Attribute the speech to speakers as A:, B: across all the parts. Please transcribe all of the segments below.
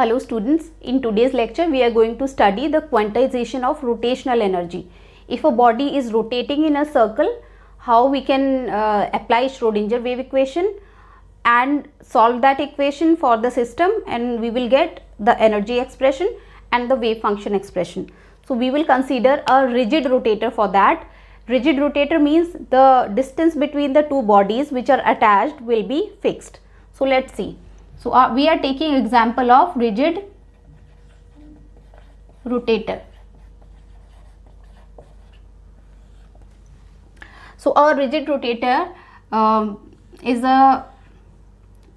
A: Hello students, in today's lecture we are going to study the quantization of rotational energy. If a body is rotating in a circle, how we can apply Schrodinger wave equation and solve that equation for the system, and we will get the energy expression and the wave function expression. So we will consider a rigid rotator for that. Rigid rotator means the distance between the two bodies which are attached will be fixed. So let's see. So we are taking example of rigid rotator. So a rigid rotator is a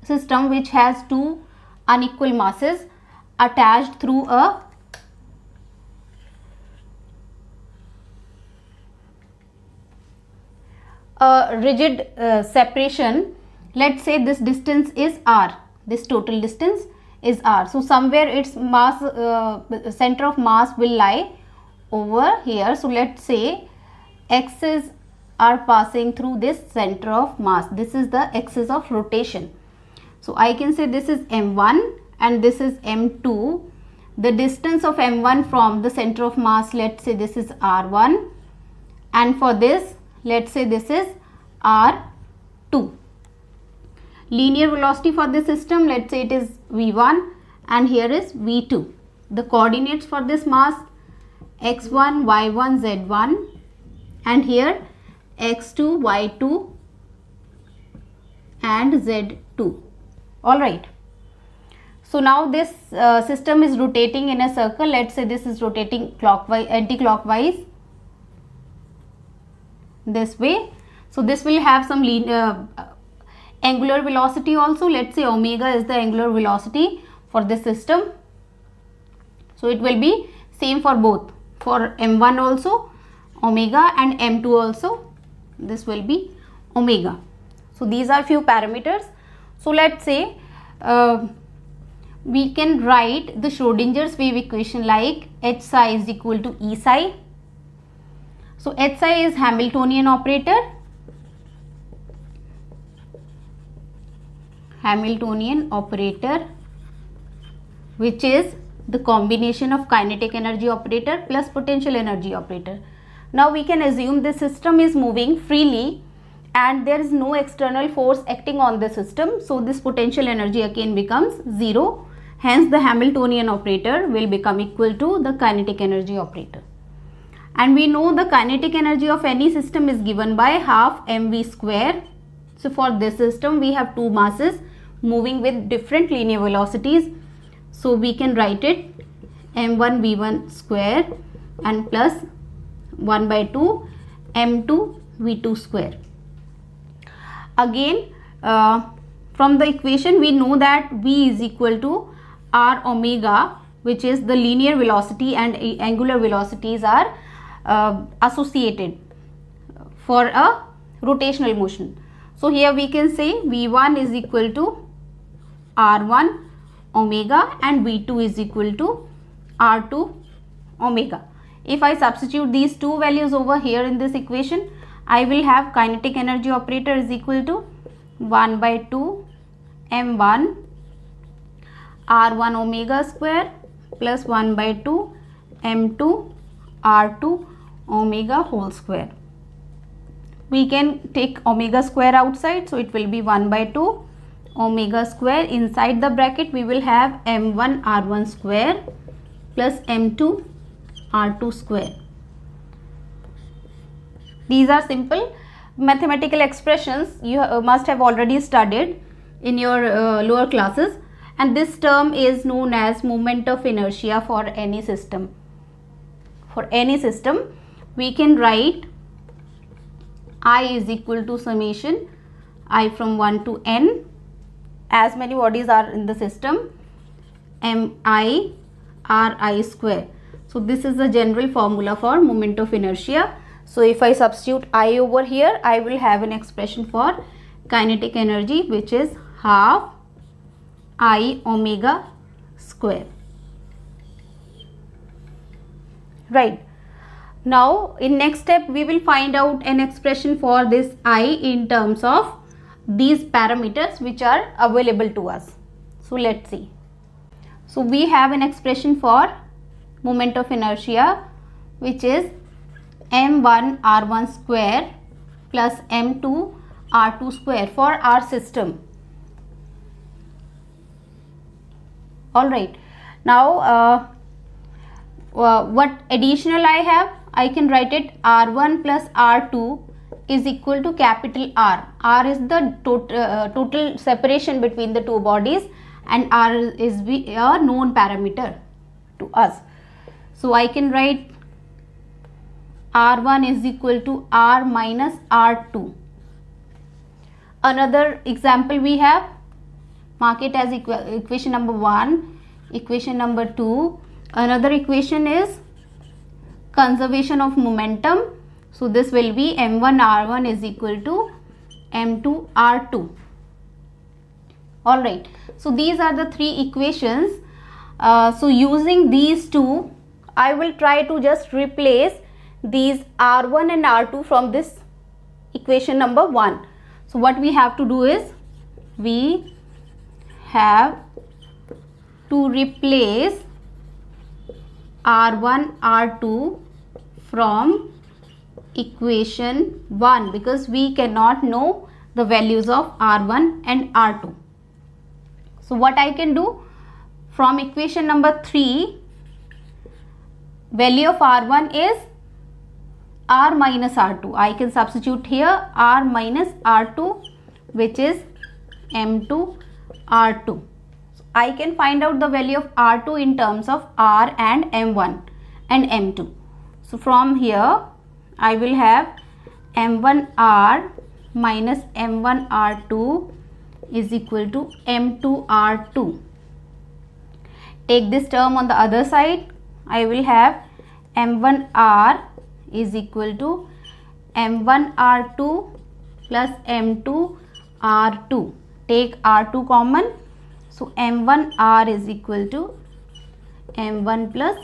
A: system which has two unequal masses attached through a rigid separation. Let's say this distance is r, this total distance is r. So somewhere its mass center of mass will lie over here. So let's say x's are passing through this center of mass. This is the axis of rotation. So I can say this is m1 and this is m2. The distance of m1 from the center of mass, let's say this is r1, and for this let's say this is r2. Linear velocity for this system, let's say it is v1 and here is v2. The coordinates for this mass x1, y1, z1, and here x2, y2 and z2. All right. So now this system is rotating in a circle. Let's say this is rotating clockwise, anti-clockwise, this way. So this will have some angular velocity also. Let's say omega is the angular velocity for this system. So it will be same for both, for m1 also omega and m2 also this will be omega. So these are few parameters. So let's say we can write the Schrodinger's wave equation like h psi is equal to E psi. So h psi is Hamiltonian operator. Hamiltonian operator, which is the combination of kinetic energy operator plus potential energy operator. Now we can assume the system is moving freely and there is no external force acting on the system. So this potential energy again becomes zero. Hence the Hamiltonian operator will become equal to the kinetic energy operator. And we know the kinetic energy of any system is given by half mv square. So for this system we have two masses moving with different linear velocities. So we can write it m1 v1 square and plus 1 by 2 m2 v2 square. Again from the equation we know that v is equal to r omega, which is the linear velocity and angular velocities are associated for a rotational motion. So here we can say v1 is equal to r1 omega and v2 is equal to r2 omega. If I substitute these two values over here in this equation, I will have kinetic energy operator is equal to 1 by 2 m1 r1 omega square plus 1 by 2 m2 r2 omega whole square. We can take omega square outside, so it will be 1 by 2 omega square. Inside the bracket we will have m1 r1 square plus m2 r2 square. These are simple mathematical expressions you must have already studied in your lower classes, and this term is known as moment of inertia for any system. For any system we can write I is equal to summation I from 1 to n, as many bodies are in the system, mi ri square. So this is the general formula for moment of inertia. So if I substitute I over here, I will have an expression for kinetic energy, which is half I omega square. Right. Now in next step we will find out an expression for this I in terms of these parameters which are available to us. So let's see. So we have an expression for moment of inertia, which is m1 r1 square plus m2 r2 square for our system. All right, now what additional I have, I can write it r1 plus r2 is equal to capital R. R is the total separation between the two bodies, and R is a known parameter to us. So I can write R1 is equal to R minus R2. Another example we have, mark it as equation number 1, equation number 2. Another equation is conservation of momentum. So this will be m1 r1 is equal to m2 r2. All right, so these are the three equations. So using these two, I will try to just replace these r1 and r2 from this equation number 1. So what we have to do is, we have to replace r1 r2 from equation 1, because we cannot know the values of r1 and r2. So what I can do, from equation number 3, value of r1 is r minus r2. I can substitute here r minus r2, which is m2 r2. So I can find out the value of r2 in terms of r and m1 and m2. So from here I will have m1r minus m1r2 is equal to m2r2. Take this term on the other side. I will have m1r is equal to m1r2 plus m2r2. Take r2 common. So m1r is equal to m1 plus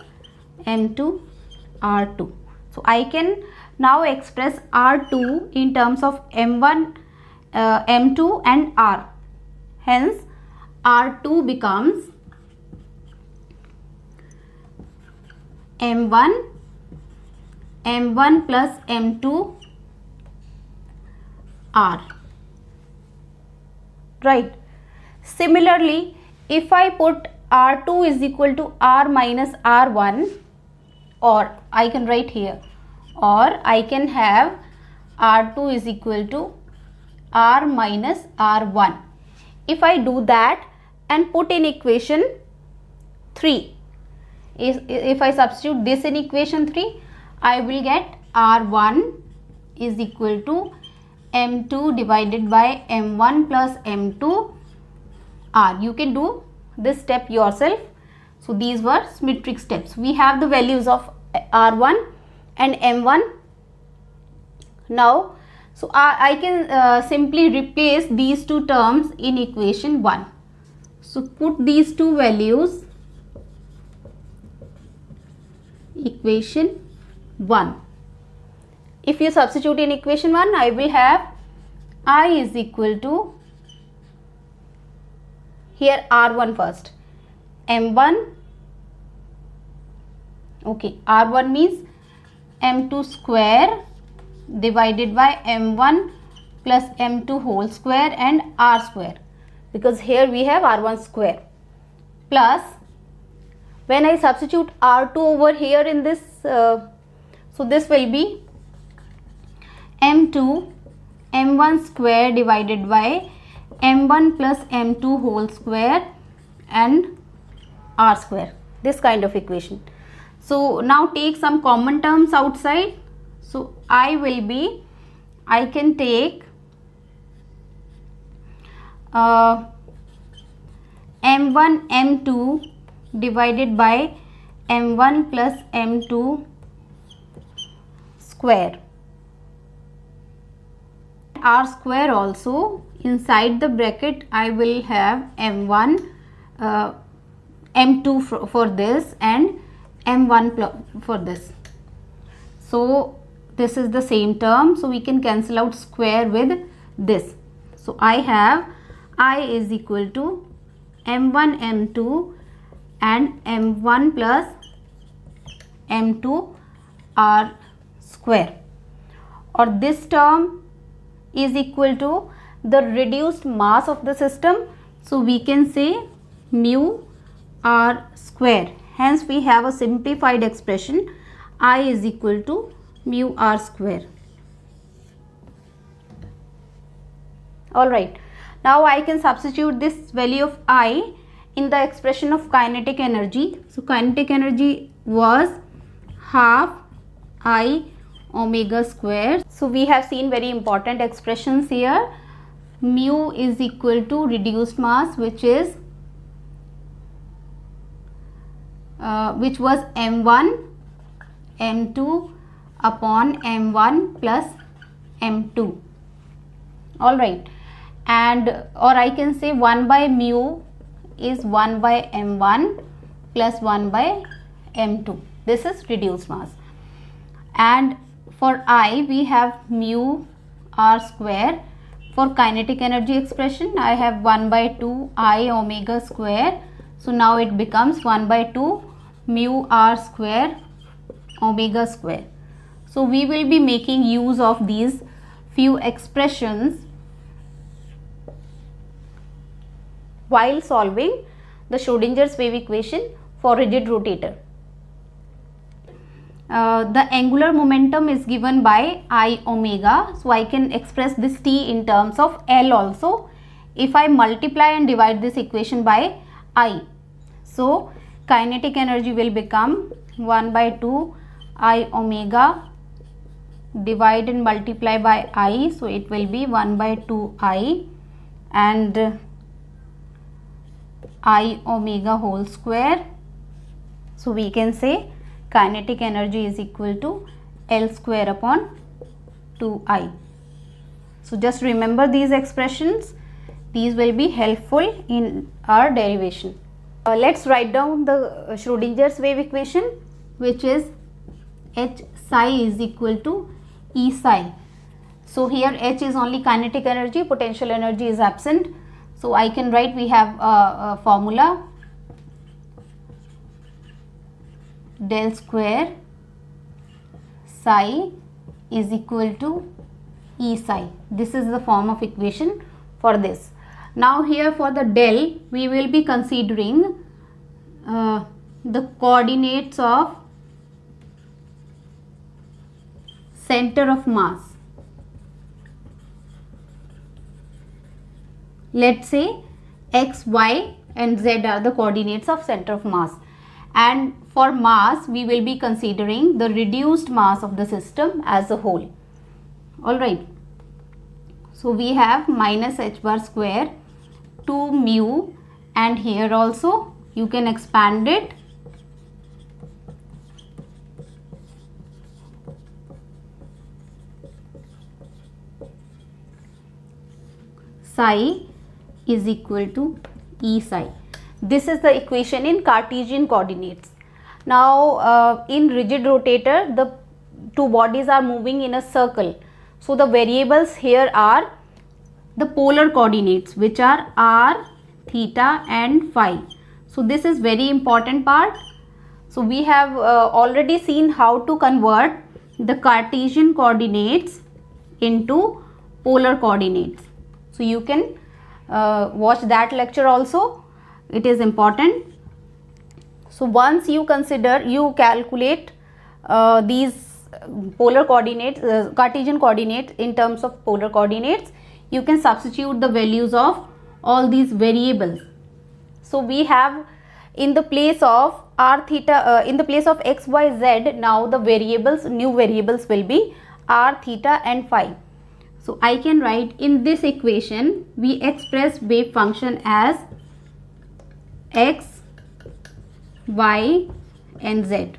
A: m2r2. So I can now express r2 in terms of m1, m2 and r. Hence r2 becomes m1 plus m2 r. Right. Similarly, if I put r2 is equal to r minus r1, or I can write here, or I can have r2 is equal to r minus r1. If I do that and put in equation 3, if I substitute this in equation 3, I will get r1 is equal to m2 divided by m1 plus m2 r. You can do this step yourself. So these were symmetric steps. We have the values of r1 and m1 now. So I can simply replace these two terms in equation 1. So put these two values, equation 1. If you substitute in equation 1, I will have I is equal to, here r1 first, m1, okay, r1 means m2 square divided by m1 plus m2 whole square and r square, because here we have r1 square, plus when I substitute r2 over here in this, so this will be m2 m1 square divided by m1 plus m2 whole square and r square, this kind of equation. So now take some common terms outside. So I can take m1 m2 divided by m1 plus m2 square, r square also. Inside the bracket I will have m1 m2 for this and m1 for this. So this is the same term, so we can cancel out square with this. So I have I is equal to m1 m2 and m1 plus m2 r square, or this term is equal to the reduced mass of the system. So we can say mu r square. Hence we have a simplified expression, I is equal to mu r square. Alright, now I can substitute this value of I in the expression of kinetic energy. So kinetic energy was half I omega square. So we have seen very important expressions here. Mu is equal to reduced mass, which was m1 m2 upon m1 plus m2. All right, and or I can say 1 by mu is 1 by m1 plus 1 by m2. This is reduced mass. And for I we have mu r square. For kinetic energy expression I have 1 by 2 I omega square. So now it becomes 1 by 2 mu r square omega square. So we will be making use of these few expressions while solving the Schrodinger's wave equation for rigid rotator. The angular momentum is given by I omega, so I can express this T in terms of L also if I multiply and divide this equation by I. So kinetic energy will become 1 by 2 I omega divide and multiply by I, so it will be 1 by 2 I and I omega whole square. So we can say kinetic energy is equal to L square upon 2I. So just remember these expressions. These will be helpful in our derivation. Let's write down the Schrodinger's wave equation, which is H psi is equal to E psi. So here H is only kinetic energy, potential energy is absent. So I can write, we have a formula, del square psi is equal to E psi. This is the form of equation for this. Now here for the del we will be considering the coordinates of center of mass. Let's say x, y and z are the coordinates of center of mass, and for mass we will be considering the reduced mass of the system as a whole. Alright, so we have minus h bar square 2 mu, and here also you can expand it, psi is equal to E psi. This is the equation in Cartesian coordinates. Now in rigid rotator the two bodies are moving in a circle. So the variables here are the polar coordinates, which are r, theta and phi. So this is very important part. So we have already seen how to convert the Cartesian coordinates into polar coordinates. So you can watch that lecture also. It is important. So once you calculate these polar coordinates, Cartesian coordinates in terms of polar coordinates, you can substitute the values of all these variables. So we have in the place of r theta, in the place of x, y, z, now the variables, new variables will be r, theta and phi. So I can write in this equation, we express wave function as x, y and z.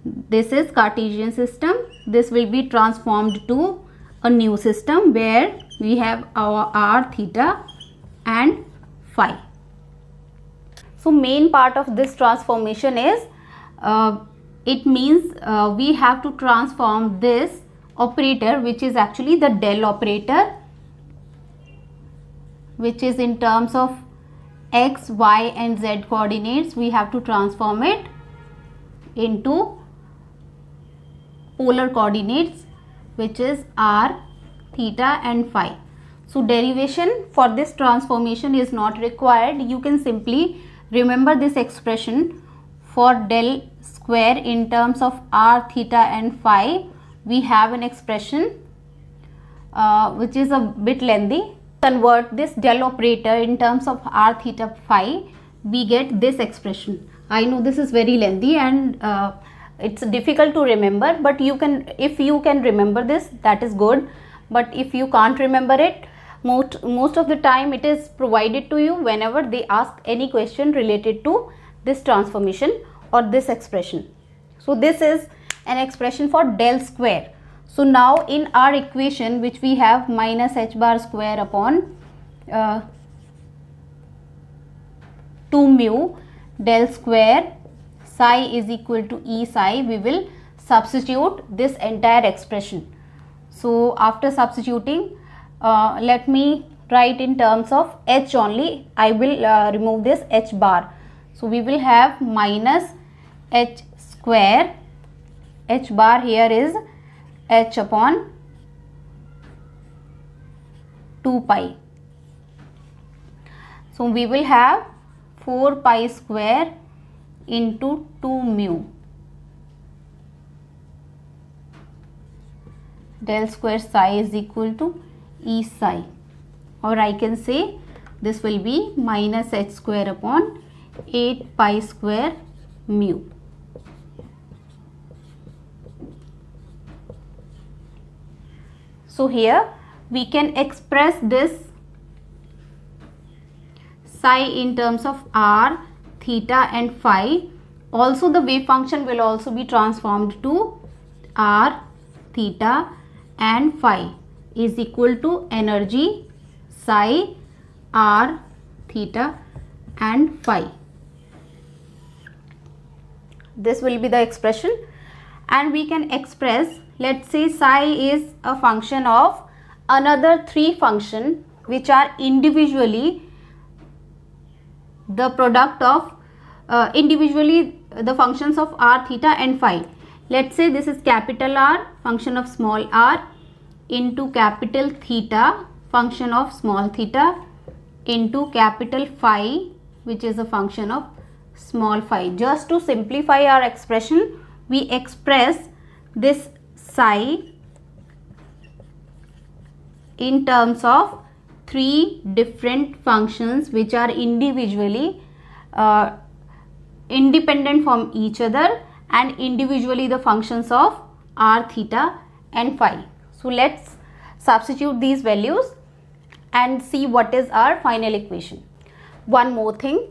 A: This is Cartesian system. This will be transformed to a new system where we have our r, theta and phi. So main part of this transformation is, it means we have to transform this operator, which is actually the del operator, which is in terms of x, y and z coordinates, we have to transform it into polar coordinates, which is r, theta and phi. So derivation for this transformation is not required. You can simply remember this expression for del square in terms of r, theta and phi. We have an expression which is a bit lengthy. Convert this del operator in terms of r, theta, phi, we get this expression. I know this is very lengthy and it's difficult to remember, but if you can remember this, that is good. But if you can't remember it, most of the time it is provided to you whenever they ask any question related to this transformation or this expression. So this is an expression for del square. So now in our equation, which we have minus h bar square upon 2 mu del square psi is equal to E psi, we will substitute this entire expression. So after substituting, let me write in terms of h only. I will remove this h bar. So we will have minus h square, h bar here is h upon 2 pi. So we will have 4 pi square into 2 mu del square psi is equal to E psi, or I can say this will be minus h square upon 8 pi square mu. So here we can express this psi in terms of r, theta and phi. Also the wave function will also be transformed to r, theta and phi is equal to energy psi, r, theta and phi. This will be the expression, and we can express, let's say psi is a function of another 3 functions which are individually the product of individually the functions of r, theta and phi. Let's say this is capital R, function of small r, into capital theta, function of small theta, into capital phi, which is a function of small phi. Just to simplify our expression, we express this psi in terms of 3 different functions which are individually independent from each other and individually the functions of r, theta and phi. So let's substitute these values and see what is our final equation. One more thing,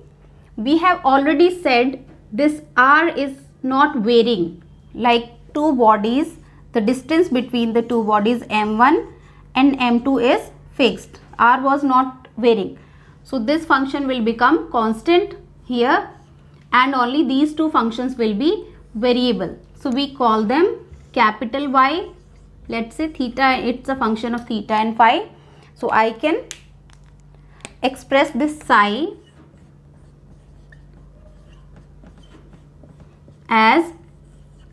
A: we have already said this r is not varying, like 2 bodies, the distance between the 2 bodies m1 and m2 is fixed, r was not varying. So this function will become constant here and only these 2 functions will be variable. So we call them capital Y, let's say theta, it's a function of theta and phi. So I can express this psi as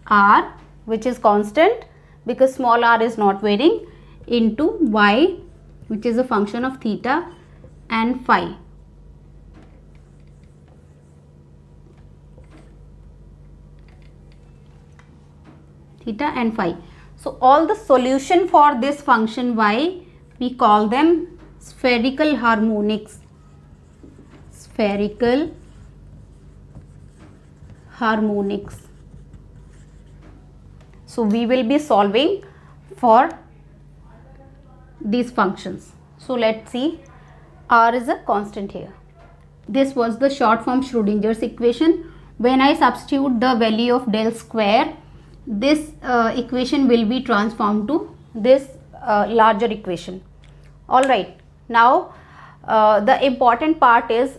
A: r, which is constant because small r is not varying, into y, which is a function of theta and phi. Theta and phi. So all the solution for this function y, we call them spherical harmonics. Spherical harmonics. So we will be solving for these functions. So let's see, r is a constant here. This was the short form Schrodinger's equation. When I substitute the value of del square, this equation will be transformed to this larger equation. Alright, now the important part is,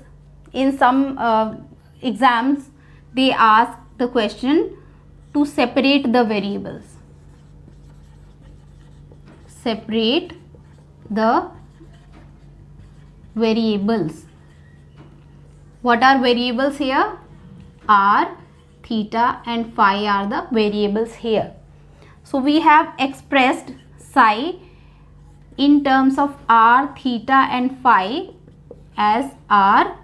A: in some exams they ask the question to separate the variables. Separate the variables. What are variables here? R, theta and phi are the variables here. So we have expressed psi in terms of r, theta and phi as r,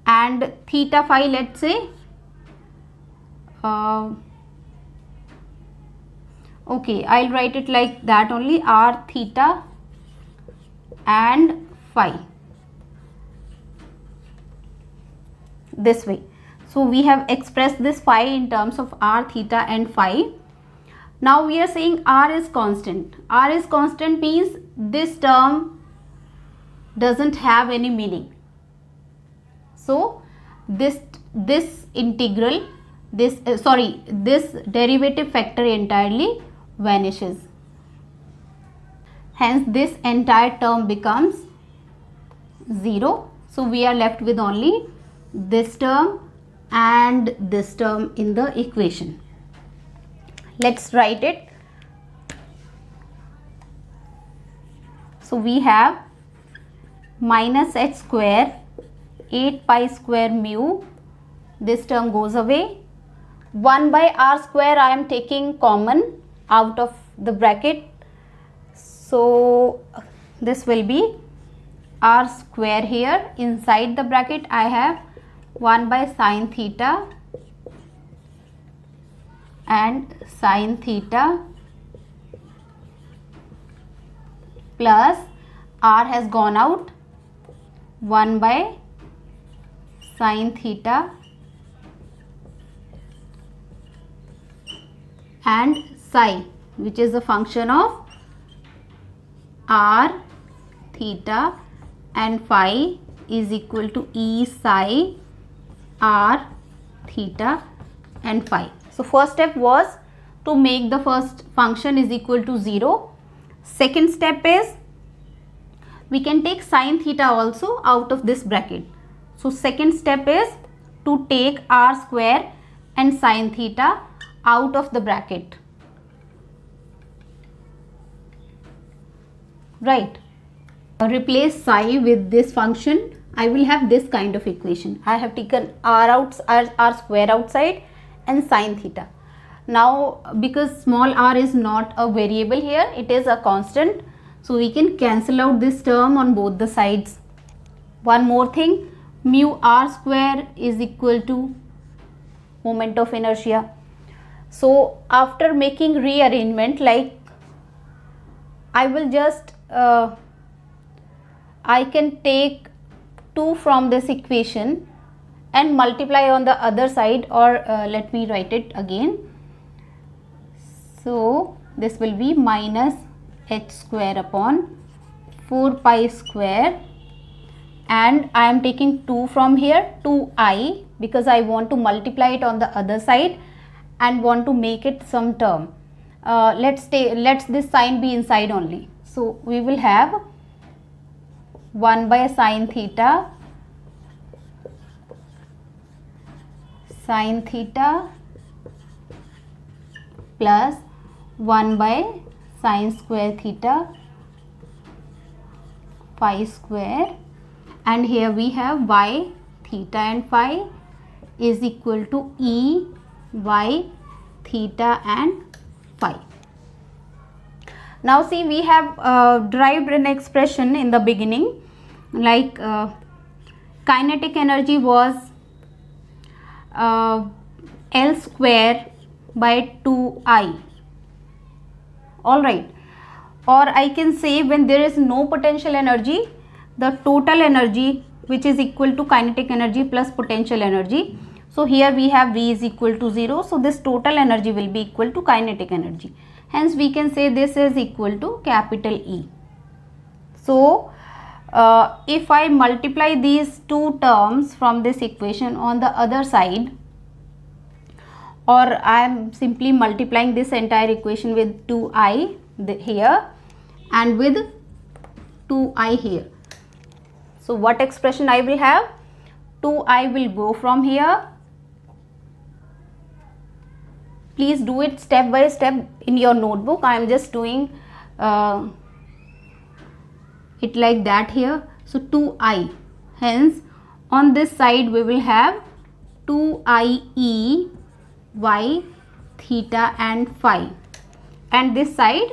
A: and theta phi, let's say okay, I'll write it like that only, r, theta and phi, this way. So we have expressed this phi in terms of r, theta and phi. Now we are saying r is constant. R is constant means this term doesn't have any meaning. So this integral, this derivative factor entirely vanishes. Hence this entire term becomes 0. So we are left with only this term and this term in the equation. Let's write it. So we have minus h square 8 pi square mu, this term goes away. 1 by r square I am taking common out of the bracket, so this will be r square here. Inside the bracket I have 1 by sine theta and sine theta plus r has gone out, 1 by sine theta and psi, which is a function of r, theta and phi, is equal to E psi r, theta and phi. So first step was to make the first function is equal to 0. Second step is we can take sine theta also out of this bracket. So second step is to take r square and sine theta out of the bracket. Right. Replace psi with this function. I will have this kind of equation. I have taken r square outside and sine theta. Now because small r is not a variable here, it is a constant, so we can cancel out this term on both the sides. One more thing, mu r square is equal to moment of inertia. So after making rearrangement, like I will just I can take 2 from this equation and multiply on the other side, or let me write it again. So this will be minus h square upon 4 pi square, and I am taking 2 from here, 2i, because I want to multiply it on the other side and want to make it some term. Let's this sign be inside only. So we will have 1 by sine theta plus 1 by sine square theta phi square, and here we have y, theta and phi is equal to E y, theta and phi. Now see, we have derived an expression in the beginning, like kinetic energy was L square by 2I. Alright, or I can say when there is no potential energy, the total energy, which is equal to kinetic energy plus potential energy. So here we have V is equal to 0, so this total energy will be equal to kinetic energy. Hence we can say this is equal to capital E. So if I multiply these two terms from this equation on the other side, or I am simply multiplying this entire equation with 2i here and with 2i here. So what expression I will have? 2i will go from here. Please do it step by step in your notebook. I am just doing it like that here. So 2i, Hence on this side we will have 2ie y theta and phi, and this side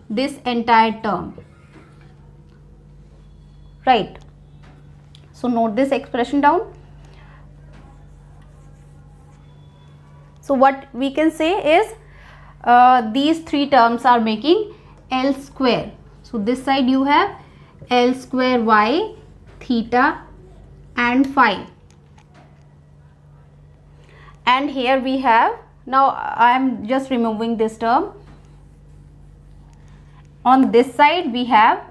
A: this entire term, right? So note this expression down. So what we can say is these three terms are making L square. So this side you have L square y theta and phi, and here we have, now I am just removing this term. On this side we have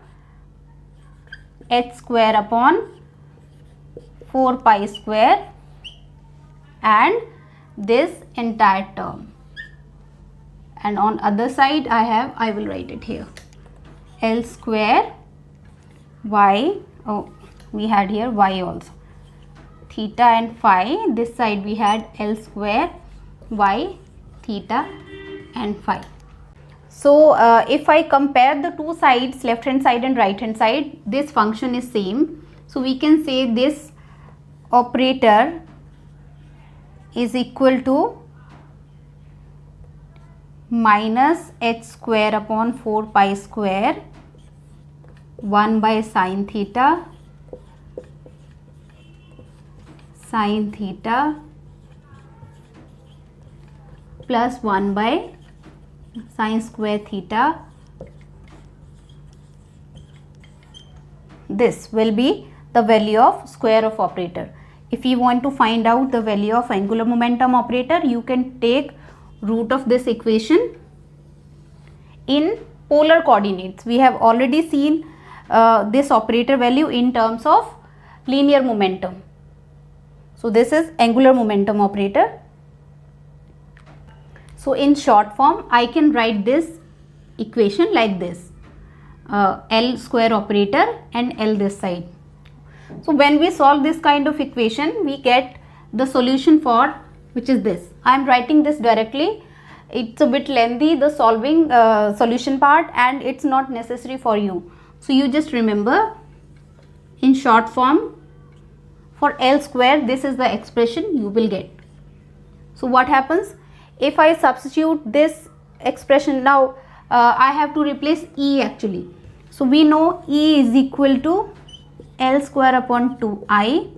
A: h square upon 4 pi square and this entire term, and on other side I will write it here, L square y, oh we had here y also, theta and phi. This side we had L square y theta and phi. So if I compare the two sides, left hand side and right hand side, this function is same. So we can say this operator is equal to minus h square upon 4 pi square 1 by sine theta plus 1 by sine square theta. This will be the value of square of operator. If you want to find out the value of angular momentum operator, you can take root of this equation in polar coordinates. We have already seen this operator value in terms of linear momentum. So this is angular momentum operator. So in short form I can write this equation like this, L square operator and L this side. So when we solve this kind of equation, we get the solution for, which is this. I am writing this directly. It's a bit lengthy, the solving solution part, and it's not necessary for you. So you just remember in short form, for L square this is the expression you will get. So what happens if I substitute this expression? Now I have to replace E actually. So we know E is equal to L square upon 2i.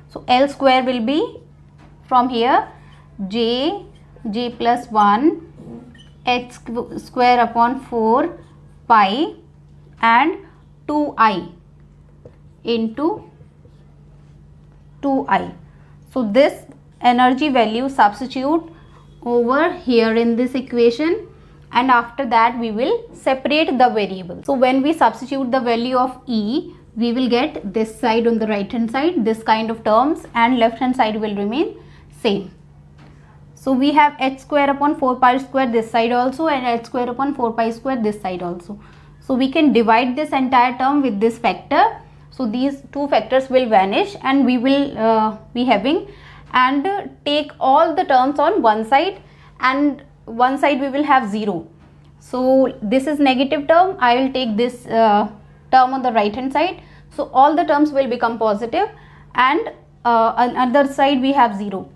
A: So L square will be from here j plus 1 h square upon 4 pi and 2i into 2i. So this energy value substitute over here in this equation, and after that we will separate the variable. So when we substitute the value of E, we will get this side on the right hand side, this kind of terms, and left hand side will remain same. So we have h square upon 4 pi square this side also, and h square upon 4 pi square this side also. So we can divide this entire term with this factor. So these two factors will vanish and we will be having, and take all the terms on one side, and one side we will have 0. So this is negative term, I will take this term on the right hand side. So all the terms will become positive, and on other side we have 0.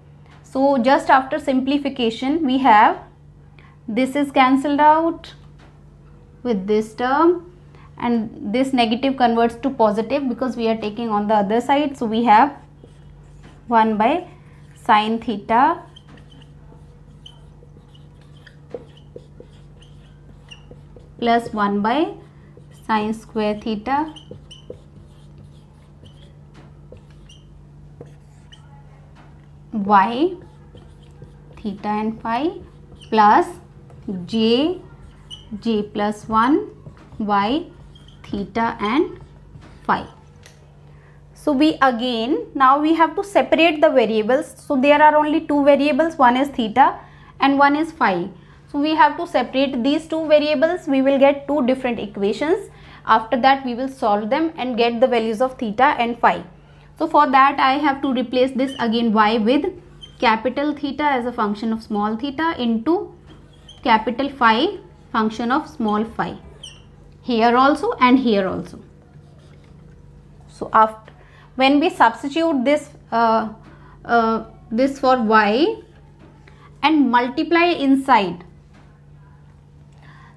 A: So just after simplification we have, this is cancelled out with this term, and this negative converts to positive because we are taking on the other side. So we have 1 by sine theta plus 1 by sine square theta y theta and phi plus j plus 1 y theta and phi. So we again, now we have to separate the variables. So there are only two variables, one is theta and one is phi. So we have to separate these two variables. We will get two different equations. After that we will solve them and get the values of theta and phi. So for that I have to replace this again y with capital theta as a function of small theta into capital phi function of small phi, here also and here also. So after when we substitute this this for y and multiply inside,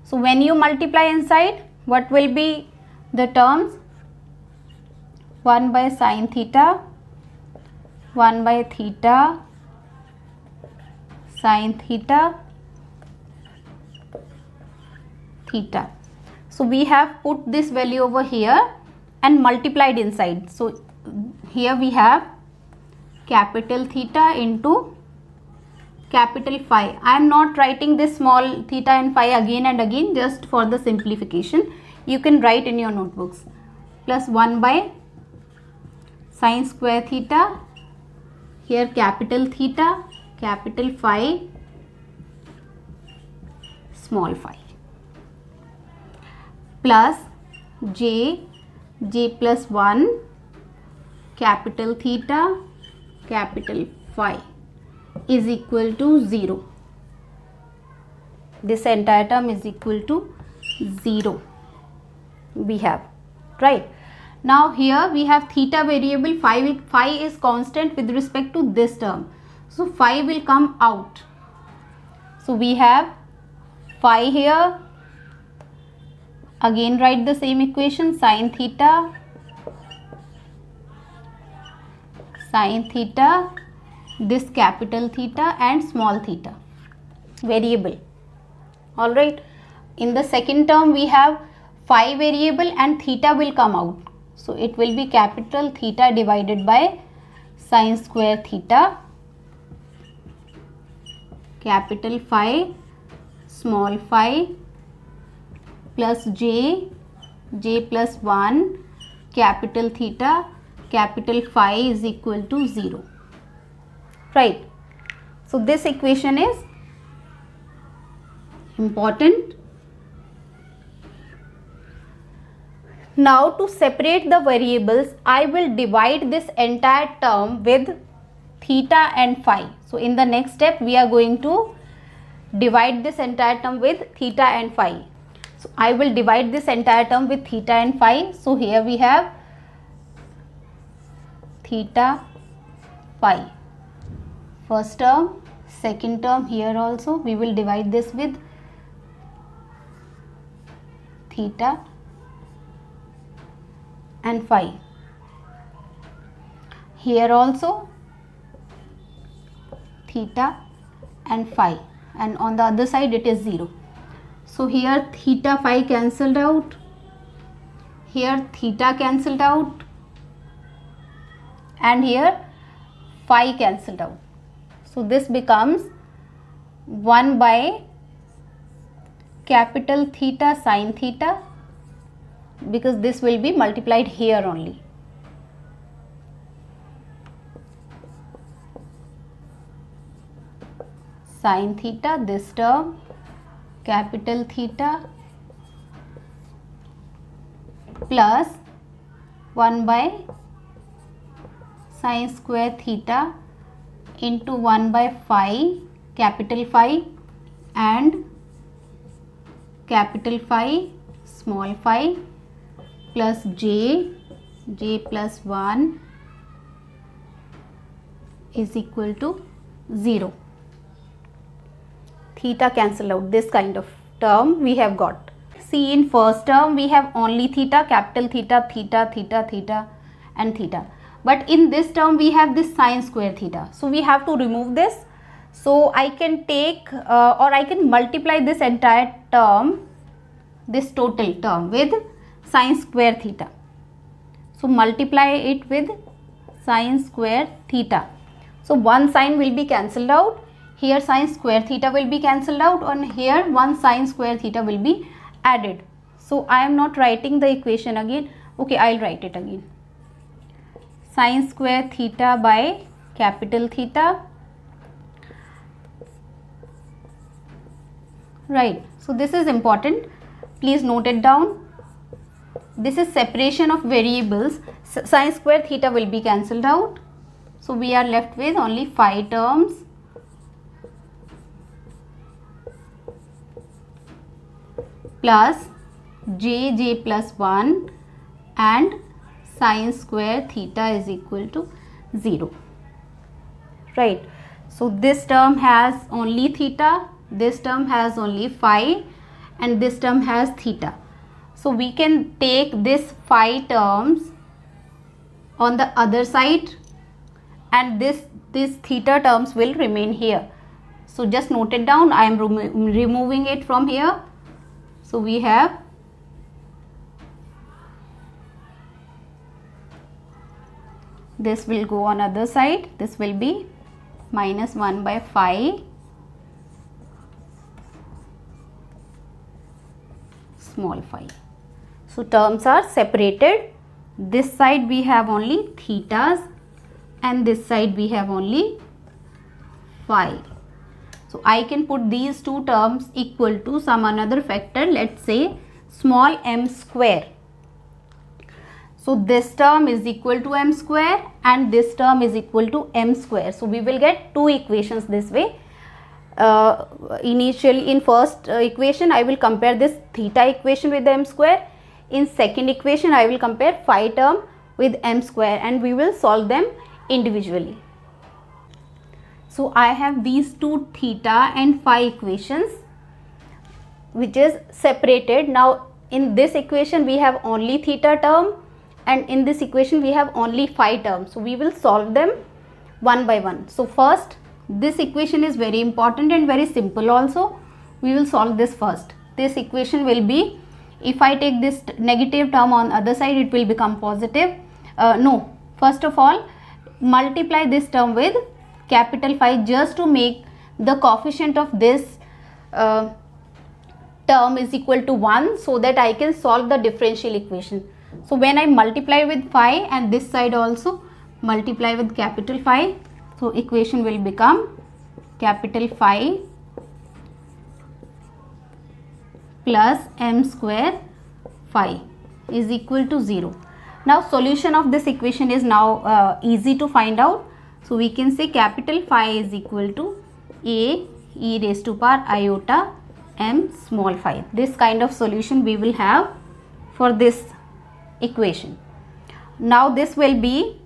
A: so when you multiply inside, what will be the terms? 1 by sine theta, 1 by theta sine theta, theta. So we have put this value over here and multiplied inside. So here we have capital theta into capital phi. I am not writing this small theta and phi again and again, just for the simplification. You can write in your notebooks. Plus 1 by sine square theta, here capital theta, capital phi, small phi, plus j plus 1, capital theta, capital phi is equal to 0. This entire term is equal to 0. We have, right? Now here we have theta variable, phi is constant with respect to this term. So phi will come out. So we have phi here. Again write the same equation, sine theta, this capital theta and small theta variable. Alright, in the second term we have phi variable and theta will come out. So it will be capital theta divided by sine square theta, capital phi, small phi, plus j plus 1, capital theta, capital phi is equal to 0. Right. So this equation is important. Now to separate the variables, I will divide this entire term with theta and phi. So in the next step, we are going to divide this entire term with theta and phi. So I will divide this entire term with theta and phi. So here we have theta, phi. First term, second term, here also we will divide this with theta and phi. Here also theta and phi, and on the other side it is 0. So here theta phi cancelled out, here theta cancelled out, and here phi cancelled out. So this becomes 1 by capital theta sine theta, because this will be multiplied here only. Sine theta, this term, capital theta, plus 1 by sine square theta into 1 by phi, capital phi, and capital phi, small phi, plus j plus 1 is equal to 0. Theta cancel out, this kind of term we have got. See, in first term we have only theta, capital theta, theta, theta, theta and theta. But in this term we have this sine square theta. So we have to remove this. So I can take or I can multiply this entire term, this total term, with sine square theta. So multiply it with sine square theta. So one sine will be cancelled out. Here sine square theta will be cancelled out, and here one sine square theta will be added. So I am not writing the equation again. Okay, I'll write it again. Sine square theta by capital theta. Right. So this is important. Please note it down. This is separation of variables. Sine square theta will be cancelled out. So we are left with only phi terms. Plus j plus 1 and sine square theta is equal to 0. Right. So this term has only theta, this term has only phi, and this term has theta. So we can take this phi terms on the other side, and this theta terms will remain here. So just note it down. I am removing it from here. So we have this will go on other side. This will be minus 1 by phi small phi. So terms are separated. This side we have only thetas and this side we have only phi. So I can put these two terms equal to some another factor, let's say small m square. So this term is equal to m square and this term is equal to m square. So we will get two equations this way. Initially in first equation I will compare this theta equation with m square. In second equation I will compare phi term with m square, and we will solve them individually. So I have these two theta and phi equations which is separated. Now in this equation we have only theta term, and in this equation we have only phi term. So we will solve them one by one. So first, this equation is very important and very simple also. We will solve this first. This equation will be, if I take this negative term on other side, it will become positive. First of all, multiply this term with capital phi just to make the coefficient of this term is equal to 1, so that I can solve the differential equation. So when I multiply with phi and this side also multiply with capital phi, so equation will become capital phi plus m square phi is equal to 0. Now solution of this equation is now easy to find out. So we can say capital phi is equal to a e raised to power iota m small phi. This kind of solution we will have for this equation. Now this will be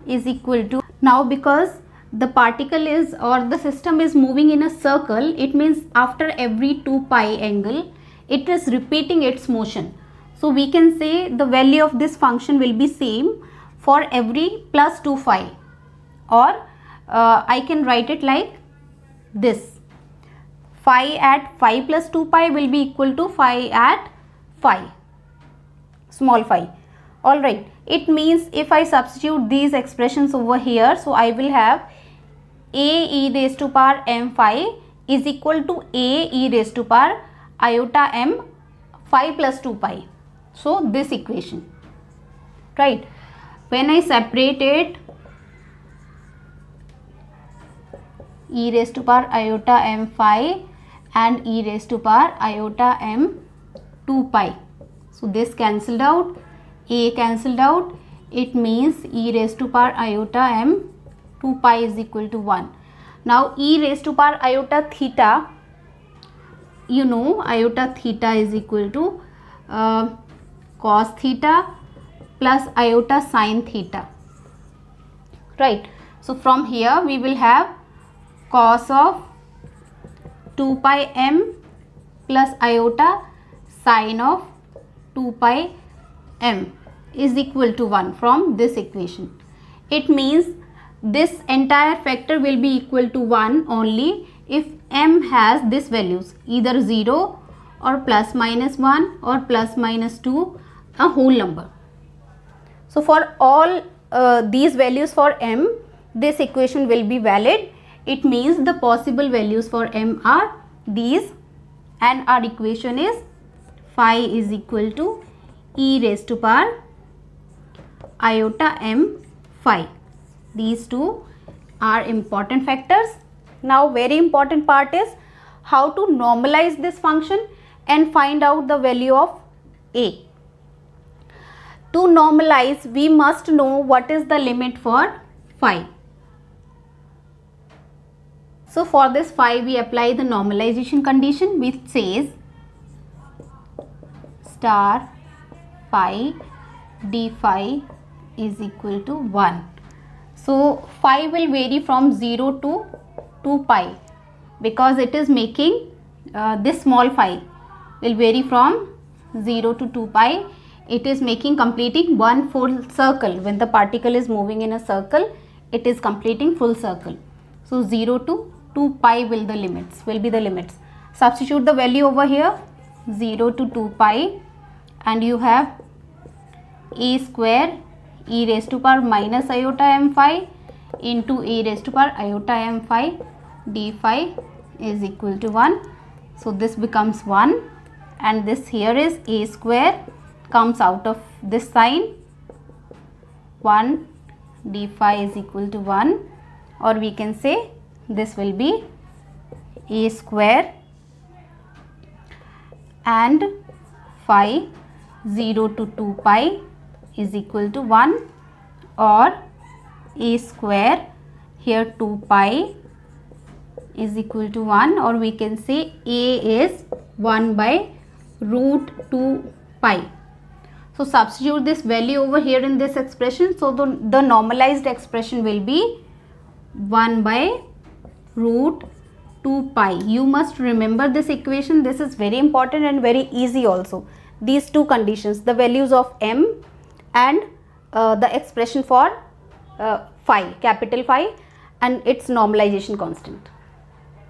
A: is equal to, now because the particle is or the system is moving in a circle, it means after every 2 pi angle it is repeating its motion. So we can say the value of this function will be same for every plus 2 phi, or I can write it like this: phi at phi plus 2 pi will be equal to phi at phi small phi. Alright, it means if I substitute these expressions over here, so I will have a e raised to power m phi is equal to a e raised to power iota m phi plus 2 pi. So this equation, right? When I separate it, e raised to power iota m phi and e raised to power iota m 2 pi. So this cancelled out, a cancelled out, it means e raised to power iota m 2 pi is equal to 1. Now e raised to power iota theta, you know iota theta is equal to cos theta plus iota sin theta, right? So from here we will have cos of 2 pi m plus iota sin of 2 pi m is equal to 1 from this equation. It means this entire factor will be equal to 1 only if m has these values, either 0 or plus minus 1 or plus minus 2, a whole number. So for all these values for m, this equation will be valid. It means the possible values for m are these, and our equation is phi is equal to e raised to power iota m phi. These two are important factors. Now very important part is how to normalize this function and find out the value of a. To normalize, we must know what is the limit for phi. So for this phi we apply the normalization condition which says star phi d phi is equal to 1. So phi will vary from 0 to 2 pi because it is making this small phi will vary from 0 to 2 pi. It is making completing one full circle. When the particle is moving in a circle, it is completing full circle. So 0 to 2 pi will be the limits. Substitute the value over here, 0 to 2 pi, and you have a square e raised to power minus iota m phi into a raised to power iota m phi d phi is equal to 1. So this becomes 1, and this here is a square comes out of this sign, 1 d phi is equal to 1, or we can say this will be a square and phi 0 to 2 pi is equal to 1, or a square here 2 pi is equal to 1, or we can say a is 1 by root 2 pi. So substitute this value over here in this expression. So the normalized expression will be 1 by root 2 pi. You must remember this equation. This is very important and very easy also. These two conditions, the values of m and the expression for phi, capital phi, and its normalization constant.